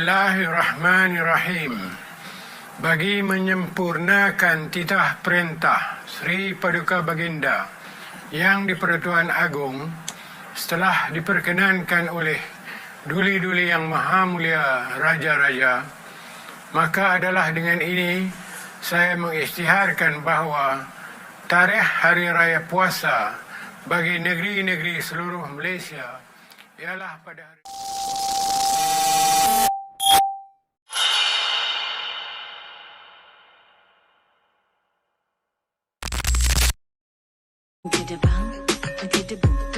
Bismillahirrahmanirrahim. Bagi menyempurnakan titah perintah Sri Paduka Baginda yang di-Pertuan Agong, setelah diperkenankan oleh duli-duli yang maha mulia raja-raja, maka adalah dengan ini saya mengisytiharkan bahawa tarikh Hari Raya Puasa bagi negeri-negeri seluruh Malaysia ialah pada hari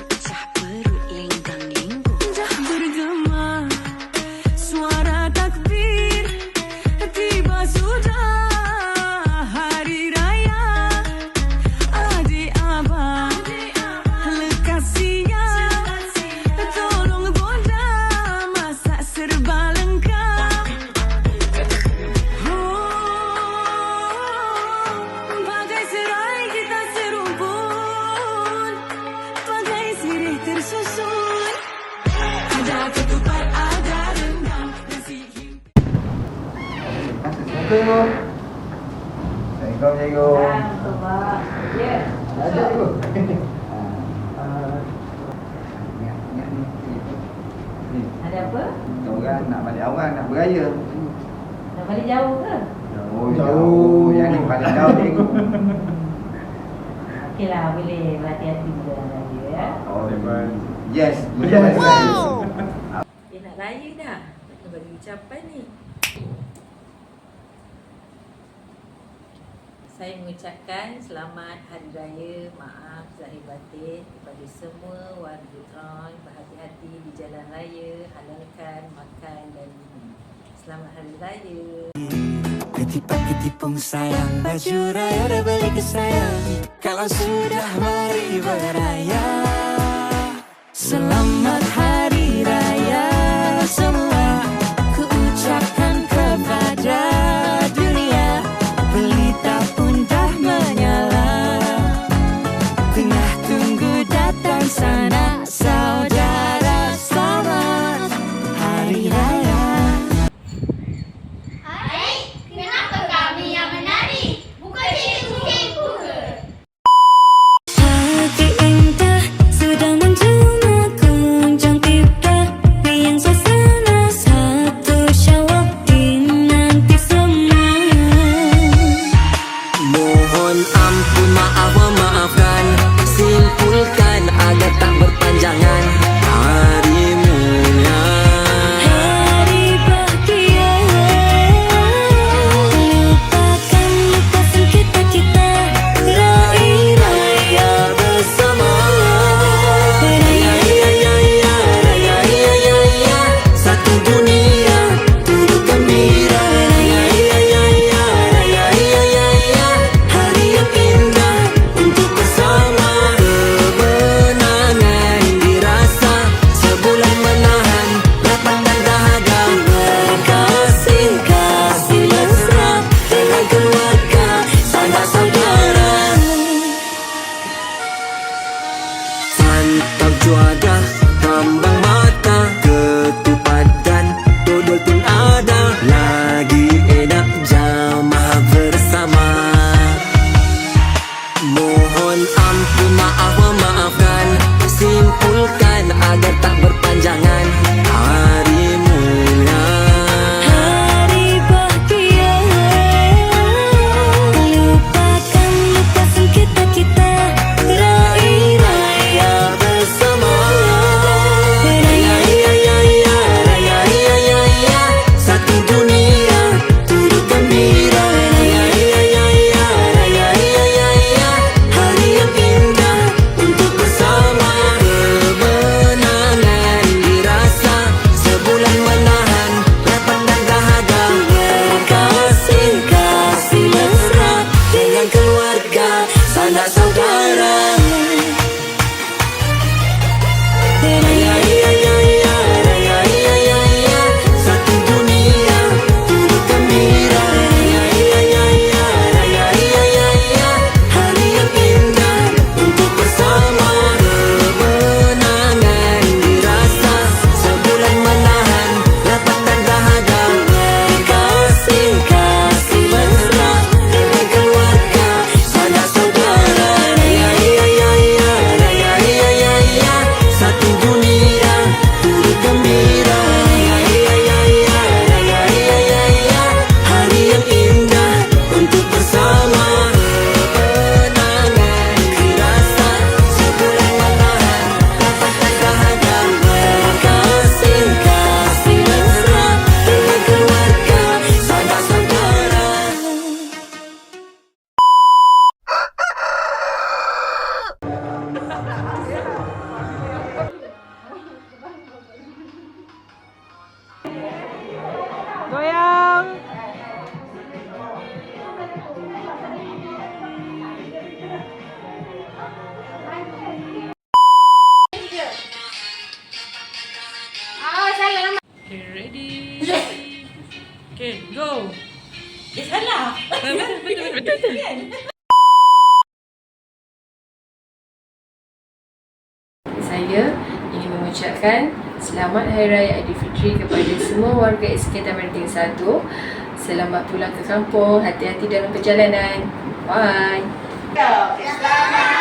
pecah perut lenggang-lenggong. Dah bergema suara takbir, tiba sudah hari raya. Adik abang lekas siap, tolong bonda masak serba lengkap. Bagai serai kita serumpun, bagai sirih tersusun. Ada ketupat, ada rendang, nasi himpit. Assalamualaikum. Ya. Ada tu. Ada apa? Orang nak balik awal, nak beraya. Nak balik jauh ke? Oh, jauh. Yang ni paling jauh ni. Okeylah, boleh berhati-hati jalan raya ya. Oh, yes. Wow. Nak raya dah. Nak bagi ucapan ni. Saya mengucapkan selamat Hari Raya, maaf zahir batin kepada semua warga Tron. Berhati-hati di jalan raya, halalkan makan dan minum. Selamat Hari Raya. Ketipung sayang, baju raya dah beli ke sayang. Kalau sudah mari beraya. Selamat Hari Raya semua, ku ucapkan kepada dunia. Pelita pun dah menyala, tengah tunggu datang sanak saudara. Selamat Hari Raya. Hai, kenapa kami yang menari? Bukan cikgu-cikgu ke? Hati indah sedang menjelma kunjung tiba, riang suasana satu Syawal dinanti semua. Mohon ampun, maaf maafkan, simpulkan agar tak berpanjangan. Hari mulia, hari bahagia, lupakan luka kita kita, raih raya bersama. Raya raya raya raya raya, satu dunia turut gembira. Raya raya raya raya raya, hari yang indah untuk bersama. Kemenangan dirasa, sebulan menahan lapang dan dahaga. Berkasih kasih mesra dengan keluarga sanak saudara. Santap juada, tambang mata, ketupat dan dodol pun ada. Lagi enak jamaah bersama. Mohon ampun, maaf maafkan, simpulkan agar tak berpanjangan. Hari mulia, hari bahagia, lupakan luka kita kita, raih raya bersama. Raya raya raya raya raya, satu dunia turut gembira. Raya raya raya raya raya, hari yang indah untuk bersama. Kemenangan dirasa, sebulan menahan lapang dan dahaga. Berkasih kasih mesra dengan keluarga sanak saudara. Raya raya raya raya raya, satu dunia turut gembira. Raya raya raya raya raya, hari yang indah untuk bersama. Kemenangan dirasa, sebulan menahan lapang dan dahaga. Oh. Salah. Betul. Kan? Saya ingin mengucapkan Selamat Hari Raya Aidilfitri kepada semua warga SK Taman Ring 1. Selamat pulang ke kampung, hati-hati dalam perjalanan. Bye. Selamat